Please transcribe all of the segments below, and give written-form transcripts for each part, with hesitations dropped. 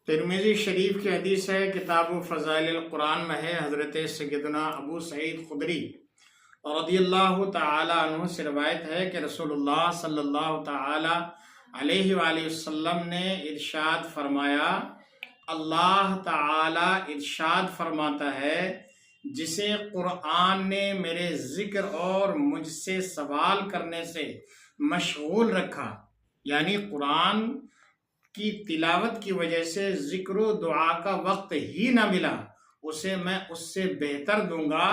ترمذی شریف کی حدیث ہے، کتاب فضائل القرآن میں ہے، حضرت سیدنا ابو سعید خدری رضی اللہ تعالی عنہ سے روایت ہے کہ رسول اللہ صلی اللہ تعالی علیہ وآلہ وسلم نے ارشاد فرمایا، اللہ تعالی ارشاد فرماتا ہے، جسے قرآن نے میرے ذکر اور مجھ سے سوال کرنے سے مشغول رکھا، یعنی قرآن کی تلاوت کی وجہ سے ذکر و دعا کا وقت ہی نہ ملا، اسے میں اس سے بہتر دوں گا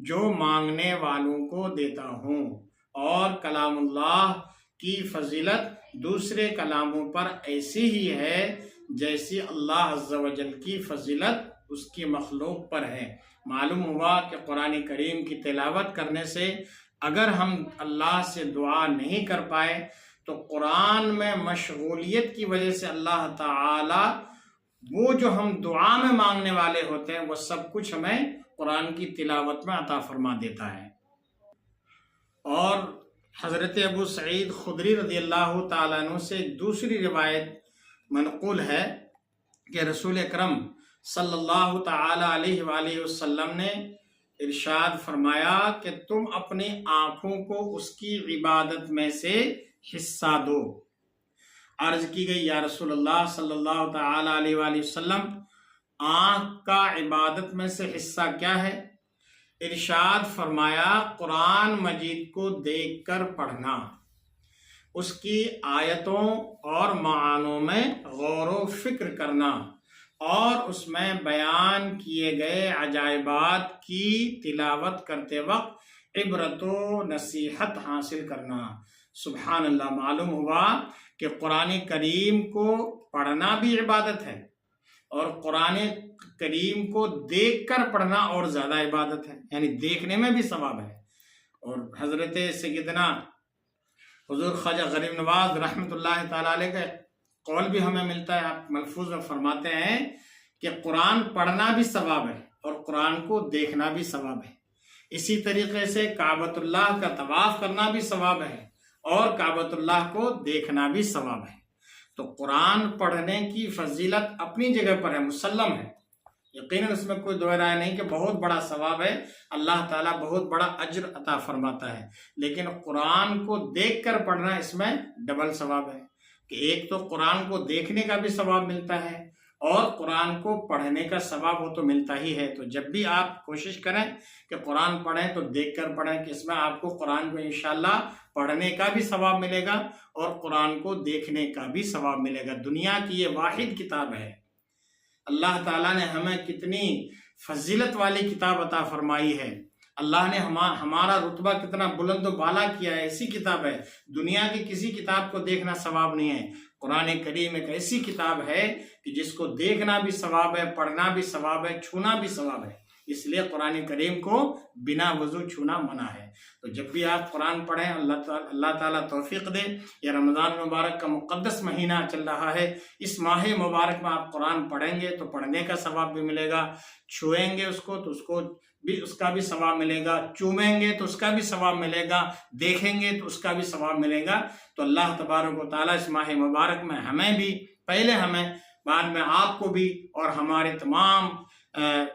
جو مانگنے والوں کو دیتا ہوں۔ اور کلام اللہ کی فضیلت دوسرے کلاموں پر ایسی ہی ہے جیسی اللہ عز و جل کی فضیلت اس کی مخلوق پر ہے۔ معلوم ہوا کہ قرآن کریم کی تلاوت کرنے سے اگر ہم اللہ سے دعا نہیں کر پائے تو قرآن میں مشغولیت کی وجہ سے اللہ تعالی وہ جو ہم دعا میں مانگنے والے ہوتے ہیں وہ سب کچھ ہمیں قرآن کی تلاوت میں عطا فرما دیتا ہے۔ اور حضرت ابو سعید خدری رضی اللہ تعالیٰ عنہ سے ایک دوسری روایت منقول ہے کہ رسول اکرم صلی اللہ تعالی علیہ وآلہ وسلم نے ارشاد فرمایا کہ تم اپنی آنکھوں کو اس کی عبادت میں سے حصہ دو۔ عرض کی گئی، یا رسول اللہ صلی اللہ تعالی علیہ وآلہ وسلم، آنکھ کا عبادت میں سے حصہ کیا ہے؟ ارشاد فرمایا، قرآن مجید کو دیکھ کر پڑھنا، اس کی آیتوں اور معانوں میں غور و فکر کرنا، اور اس میں بیان کیے گئے عجائبات کی تلاوت کرتے وقت عبرت و نصیحت حاصل کرنا۔ سبحان اللہ! معلوم ہوا کہ قرآن کریم کو پڑھنا بھی عبادت ہے اور قرآن کریم کو دیکھ کر پڑھنا اور زیادہ عبادت ہے، یعنی دیکھنے میں بھی ثواب ہے۔ اور حضرت سیدنا حضور خواجہ غریب نواز رحمۃ اللہ تعالی علیہ کا قول بھی ہمیں ملتا ہے، آپ ملفوظ میں فرماتے ہیں کہ قرآن پڑھنا بھی ثواب ہے اور قرآن کو دیکھنا بھی ثواب ہے۔ اسی طریقے سے کعبۃ اللہ کا طواف کرنا بھی ثواب ہے اور کعبۃ اللہ کو دیکھنا بھی ثواب ہے۔ تو قرآن پڑھنے کی فضیلت اپنی جگہ پر ہے، مسلم ہے، یقیناً اس میں کوئی دو رائے نہیں کہ بہت بڑا ثواب ہے، اللہ تعالیٰ بہت بڑا اجر عطا فرماتا ہے، لیکن قرآن کو دیکھ کر پڑھنا اس میں ڈبل ثواب ہے کہ ایک تو قرآن کو دیکھنے کا بھی ثواب ملتا ہے اور قرآن کو پڑھنے کا ثواب وہ تو ملتا ہی ہے۔ تو جب بھی آپ کوشش کریں کہ قرآن پڑھیں تو دیکھ کر پڑھیں کہ اس میں آپ کو قرآن کو انشاءاللہ پڑھنے کا بھی ثواب ملے گا اور قرآن کو دیکھنے کا بھی ثواب ملے گا۔ دنیا کی یہ واحد کتاب ہے، اللہ تعالیٰ نے ہمیں کتنی فضیلت والی کتاب عطا فرمائی ہے، اللہ نے ہمارا رتبہ کتنا بلند و بالا کیا ہے، ایسی کتاب ہے، دنیا کی کسی کتاب کو دیکھنا ثواب نہیں ہے۔ قرآن کریم ایک ایسی کتاب ہے کہ جس کو دیکھنا بھی ثواب ہے، پڑھنا بھی ثواب ہے، چھونا بھی ثواب ہے، اس لیے قرآن کریم کو بنا وضو چھونا منع ہے۔ تو جب بھی آپ قرآن پڑھیں، اللہ تعالیٰ توفیق دے۔ یہ رمضان مبارک کا مقدس مہینہ چل رہا ہے، اس ماہ مبارک میں آپ قرآن پڑھیں گے تو پڑھنے کا ثواب بھی ملے گا، چھوئیں گے اس کو تو اس کا بھی ثواب ملے گا، چومیں گے تو اس کا بھی ثواب ملے گا، دیکھیں گے تو اس کا بھی ثواب ملے گا۔ تو اللہ تبارک و تعالیٰ اس ماہ مبارک میں ہمیں بھی، پہلے ہمیں، بعد میں آپ کو بھی اور ہمارے تمام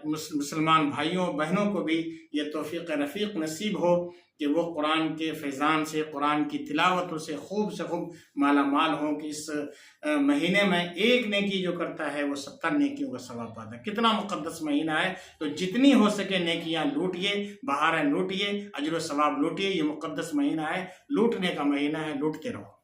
مسلمان بھائیوں بہنوں کو بھی یہ توفیق رفیق نصیب ہو کہ وہ قرآن کے فیضان سے، قرآن کی تلاوتوں سے خوب مالا مال ہوں، کہ اس مہینے میں ایک نیکی جو کرتا ہے وہ 70 نیکیوں کا ثواب پاتا ہے۔ کتنا مقدس مہینہ ہے، تو جتنی ہو سکے نیکیاں لوٹیے، بہاریں لوٹیے، اجر و ثواب لوٹیے۔ یہ مقدس مہینہ ہے، لوٹنے کا مہینہ ہے، لوٹتے رہو۔